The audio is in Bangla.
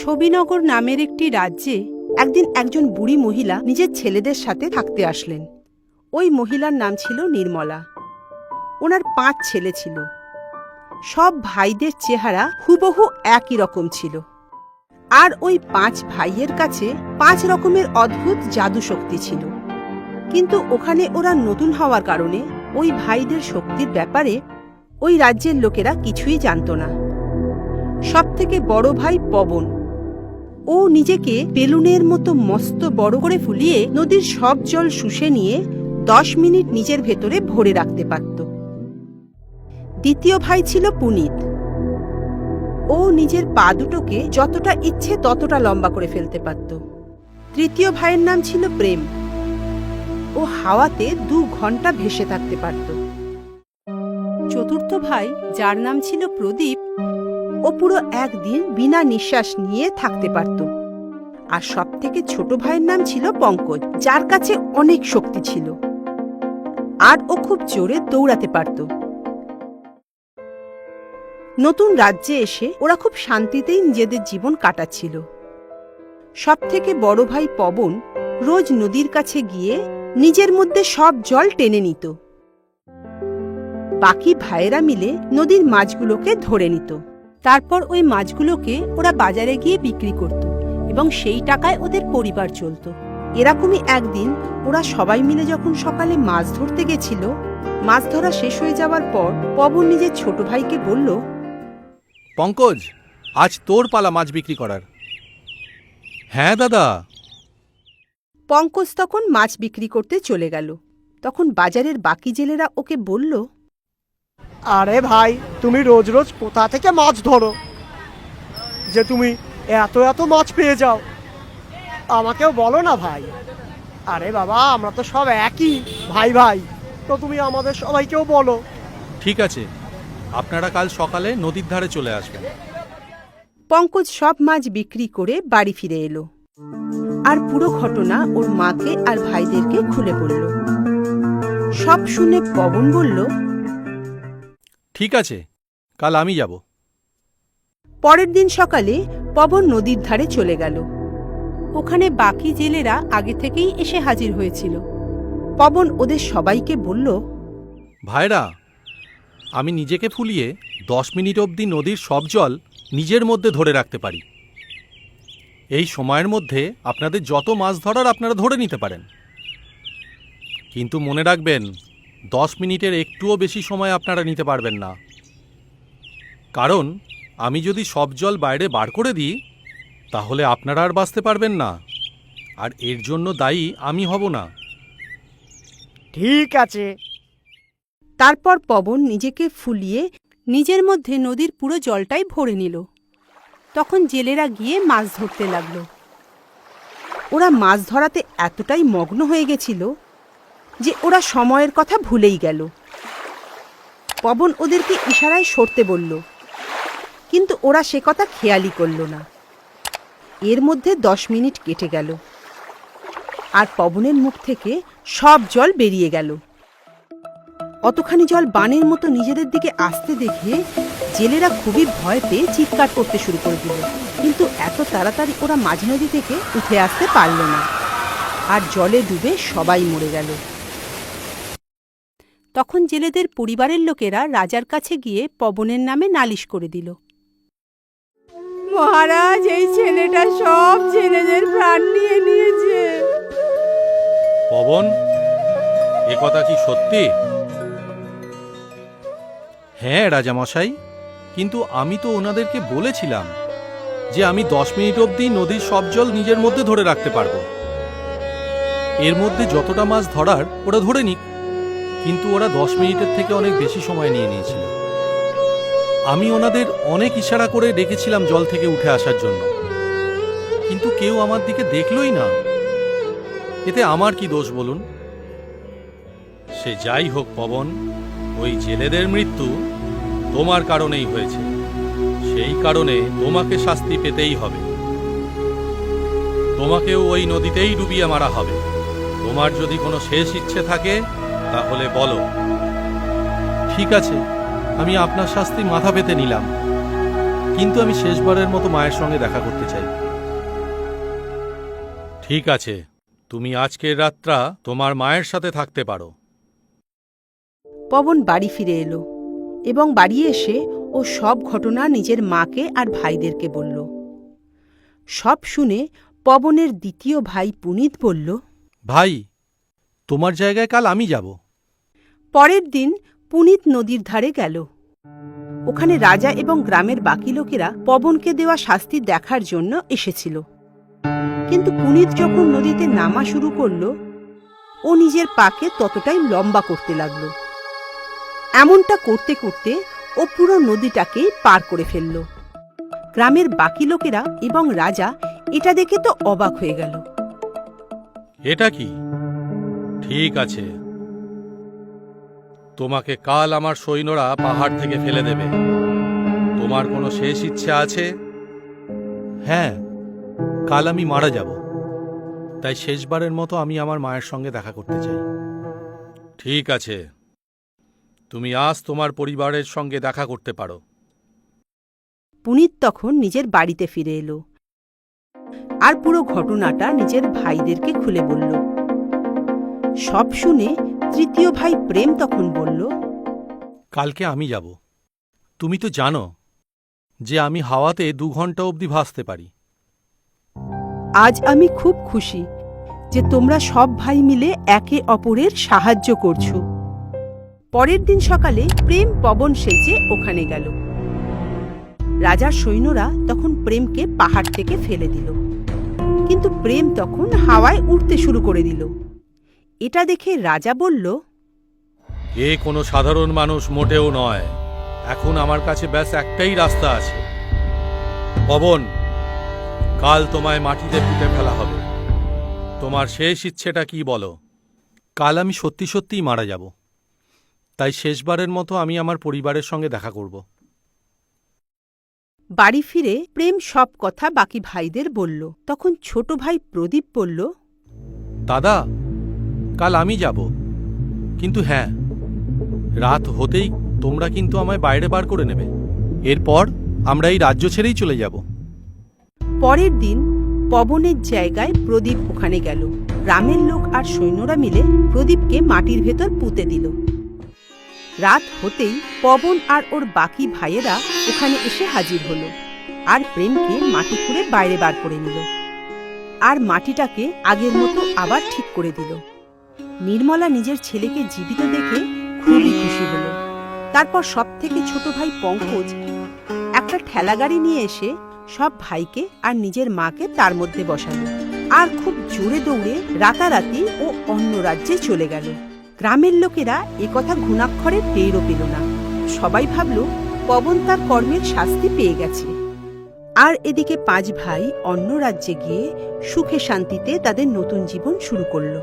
ছবিনগর নামের একটি রাজ্যে একদিন একজন বুড়ি মহিলা নিজের ছেলেদের সাথে থাকতে আসলেন। ওই মহিলার নাম ছিল নির্মলা। ওনার 5 ছেলে ছিল। সব ভাইদের চেহারা হুবহু একই রকম ছিল। আর ওই 5 ভাইয়ের কাছে 5 রকমের অদ্ভুত জাদু শক্তি ছিল। কিন্তু ওখানে ওরা নতুন হওয়ার কারণে ওই ভাইদের শক্তির ব্যাপারে ওই রাজ্যের লোকেরা কিছুই জানত না। সবথেকে বড় ভাই পবন, ও নিজেকে বেলুনের মতো মস্ত বড় করে ফুলিয়ে নদীর সব জল শুষে নিয়ে 10 মিনিট নিজের ভেতরে ভরে রাখতে পারত। দ্বিতীয় ভাই ছিল পুনিত। ও নিজের পা দুটোকে যতটা ইচ্ছে ততটা লম্বা করে ফেলতে পারত। তৃতীয় ভাইয়ের নাম ছিল প্রেম। ও হাওয়াতে 2 ঘন্টা ভেসে থাকতে পারত। চতুর্থ ভাই, যার নাম ছিল প্রদীপ, ও পুরো একদিন বিনা নিঃশ্বাস নিয়ে থাকতে পারত। আর সবথেকে ছোট ভাইয়ের নাম ছিল পঙ্কজ, যার কাছে অনেক শক্তি ছিল আর ও খুব জোরে দৌড়াতে পারত। নতুন রাজ্যে এসে ওরা খুব শান্তিতেই নিজেদের জীবন কাটাচ্ছিল। সবথেকে বড় ভাই পবন রোজ নদীর কাছে গিয়ে নিজের মধ্যে সব জল টেনে নিত। বাকি ভাইয়েরা মিলে নদীর মাছগুলোকে ধরে নিত। তারপর ওই মাছগুলোকে ওরা বাজারে গিয়ে বিক্রি করত এবং সেই টাকায় ওদের পরিবার চলত। এরকমই একদিন ওরা সবাই মিলে যখন সকালে মাছ ধরতে গেছিল, মাছ ধরা শেষ হয়ে যাওয়ার পর পবন নিজের ছোট ভাইকে বলল, পঙ্কজ, আজ তোর পালা মাছ বিক্রি করার। হ্যাঁ দাদা। পঙ্কজ তখন মাছ বিক্রি করতে চলে গেল। তখন বাজারের বাকি জেলেরা ওকে বলল, আরে ভাই, তুমি রোজ রোজ কোথা থেকে মাছ ধরো যে তুমি এত এত মাছ পেয়ে যাও? আমাকেও বলো না ভাই। আরে বাবা, আমরা তো সব একই ভাই ভাই, তো তুমি আমাদের সবাইকেও বলো। ঠিক আছে, আপনারা কাল সকালে নদীর ধারে চলে আসবেন। পঙ্কজ সব মাছ বিক্রি করে বাড়ি ফিরে এলো আর পুরো ঘটনা ওর মাকে আর ভাইদেরকে খুলে বলল। সব শুনে পবন বলল, ঠিক আছে, কাল আমি যাব। পরের দিন সকালে পবন নদীর ধারে চলে গেল। ওখানে বাকি জেলেরা আগে থেকেই এসে হাজির হয়েছিল। পবন ওদের সবাইকে বলল, ভাইরা, আমি নিজেকে ফুলিয়ে 10 মিনিট অবধি নদীর সব জল নিজের মধ্যে ধরে রাখতে পারি। এই সময়ের মধ্যে আপনাদের যত মাছ ধরার আপনারা ধরে নিতে পারেন, কিন্তু মনে রাখবেন 10 মিনিটের একটুও বেশি সময় আপনারা নিতে পারবেন না। কারণ আমি যদি সব জল বাইরে বার করে দিই, তাহলে আপনারা আর বাঁচতে পারবেন না, আর এর জন্য দায়ী আমি হব না। ঠিক আছে। তারপর পবন নিজেকে ফুলিয়ে নিজের মধ্যে নদীর পুরো জলটাই ভরে নিল। তখন জেলেরা গিয়ে মাছ ধরতে লাগল। ওরা মাছ ধরাতে এতটাই মগ্ন হয়ে গেছিল যে ওরা সময়ের কথা ভুলেই গেল। পবন ওদেরকে ইশারায় সরতে বলল, কিন্তু ওরা সে কথা খেয়ালই করল না। এর মধ্যে 10 মিনিট কেটে গেল আর পবনের মুখ থেকে সব জল বেরিয়ে গেল। অতখানি জল বানের মতো নিজেদের দিকে আসতে দেখে জেলেরা খুবই ভয় পেয়ে চিৎকার করতে শুরু করে দিল। কিন্তু এত তাড়াতাড়ি ওরা মাঝ নদী থেকে উঠে আসতে পারল না আর জলে ডুবে সবাই মরে গেল। তখন জেলেদের পরিবারের লোকেরা রাজার কাছে গিয়ে পবনের নামে নালিশ করে দিল। মহারাজ, এই ছেলেটা সব জেলেদের প্রাণ নিয়ে নিয়েছে। পবন, এ কথা কি সত্যি? হ্যাঁ রাজামশাই, কিন্তু আমি তো ওনাদেরকে বলেছিলাম যে আমি 10 মিনিট অবধি নদীর সব জল নিজের মধ্যে ধরে রাখতে পারবো। এর মধ্যে যতটা মাছ ধরার ওরা ধরে নিক, কিন্তু ওরা 10 মিনিটের থেকে অনেক বেশি সময় নিয়ে নিয়েছিল। আমি ওনাদের অনেক ইশারা করে ডেকেছিলাম জল থেকে উঠে আসার জন্য, কিন্তু কেউ আমার দিকে দেখলই না। এতে আমার কি দোষ বলুন? সে যাই হোক পবন, ওই জেলেদের মৃত্যু তোমার কারণেই হয়েছে। সেই কারণে তোমাকে শাস্তি পেতেই হবে। তোমাকেও ওই নদীতেই ডুবিয়ে মারা হবে। তোমার যদি কোনো শেষ ইচ্ছে থাকে তাহলে বলো। ঠিক আছে, আমি আপনার শাস্তি মাথা পেতে নিলাম, কিন্তু আমি শেষবারের মতো মায়ের সঙ্গে দেখা করতে চাই। ঠিক আছে, তুমি আজকের রাতটা তোমার মায়ের সাথে থাকতে পারো। পবন বাড়ি ফিরে এলো এবং বাড়ি এসে ও সব ঘটনা নিজের মাকে আর ভাইদেরকে বলল। সব শুনে পবনের দ্বিতীয় ভাই পুনিত বলল, ভাই, তোমার জায়গায় কাল আমি যাব। পরের দিন পুনিত নদীর ধারে গেল। ওখানে রাজা এবং গ্রামের বাকি লোকেরা পবনকে দেওয়া শাস্তি দেখার জন্য এসেছিল। কিন্তু পুনিত যখন নদীতে নামা শুরু করল, ও নিজের পাকে ততটাই লম্বা করতে লাগল। এমনটা করতে করতে ও পুরো নদীটাকেই পার করে ফেলল। গ্রামের বাকি লোকেরা এবং রাজা এটা দেখে তো অবাক হয়ে গেল। এটা কি? ঠিক আছে, তোমাকে কাল আমার সৈন্যরা পাহাড় থেকে ফেলে দেবে। তোমার কোনো শেষ ইচ্ছা আছে? হ্যাঁ, কাল আমি মারা যাব, তাই শেষবারের মতো আমি আমার মায়ের সঙ্গে দেখা করতে চাই। ঠিক আছে, তুমি আজ তোমার পরিবারের সঙ্গে দেখা করতে পারো। পুনিত তখন নিজের বাড়িতে ফিরে এলো আর পুরো ঘটনাটা নিজের ভাইদেরকে খুলে বলল। সব শুনে তৃতীয় ভাই প্রেম তখন বলল, কালকে আমি যাব। তুমি তো জানো যে আমি হাওয়াতে 2 ঘন্টা অবধি ভাসতে পারি। আজ আমি খুব খুশি যে তোমরা সব ভাই মিলে একে অপরের সাহায্য করছো। পরের দিন সকালে প্রেম পবন সেজে ওখানে গেল। রাজার সৈন্যরা তখন প্রেমকে পাহাড় থেকে ফেলে দিল, কিন্তু প্রেম তখন হাওয়ায় উড়তে শুরু করে দিল। এটা দেখে রাজা বলল, এ কোনো সাধারণ মানুষ মোটেও নয়। এখন আমার কাছে ব্যাস একটাই রাস্তা আছে। পবন, কাল তোমায় মাটিতে পুঁতে ফেলা হবে। তোমার শেষ ইচ্ছেটা কি বলো? কাল আমি সত্যি সত্যিই মারা যাব, তাই শেষবারের মতো আমি আমার পরিবারের সঙ্গে দেখা করব। বাড়ি ফিরে প্রেম সব কথা বাকি ভাইদের বলল। তখন ছোট ভাই প্রদীপ বলল, দাদা, কাল আমি যাব, কিন্তু হ্যাঁ, রাত হতেই তোমরা কিন্তু আমায় বাইরে বার করে নেবে। এরপর আমরা এই রাজ্য ছেড়েই চলে যাব। পরের দিন পবনের জায়গায় প্রদীপ ওখানে গেল। গ্রামের লোক আর সৈন্যরা মিলে প্রদীপকে মাটির ভেতর পুঁতে দিল। রাত হতেই পবন আর ওর বাকি ভাইয়েরা ওখানে এসে হাজির হলো আর প্রেমকে মাটি খুঁড়ে বাইরে বার করে নিল আর মাটিটাকে আগের মতো আবার ঠিক করে দিল। নির্মলা নিজের ছেলেকে জীবিত দেখে খুবই খুশি হলো। তারপর সবথেকে ছোট ভাই পঙ্কজ একটা ঠেলাগাড়ি নিয়ে এসে সব ভাইকে আর নিজের মাকে তার মধ্যে বসালো আর খুব জোরে দৌড়ে রাতারাতি ও অন্য রাজ্যে চলে গেল। গ্রামের লোকেরা একথা ঘুণাক্ষরে টেরও পেল না। সবাই ভাবল পবন তার কর্মের শাস্তি পেয়ে গেছে। আর এদিকে 5 ভাই অন্য রাজ্যে গিয়ে সুখে শান্তিতে তাদের নতুন জীবন শুরু করলো।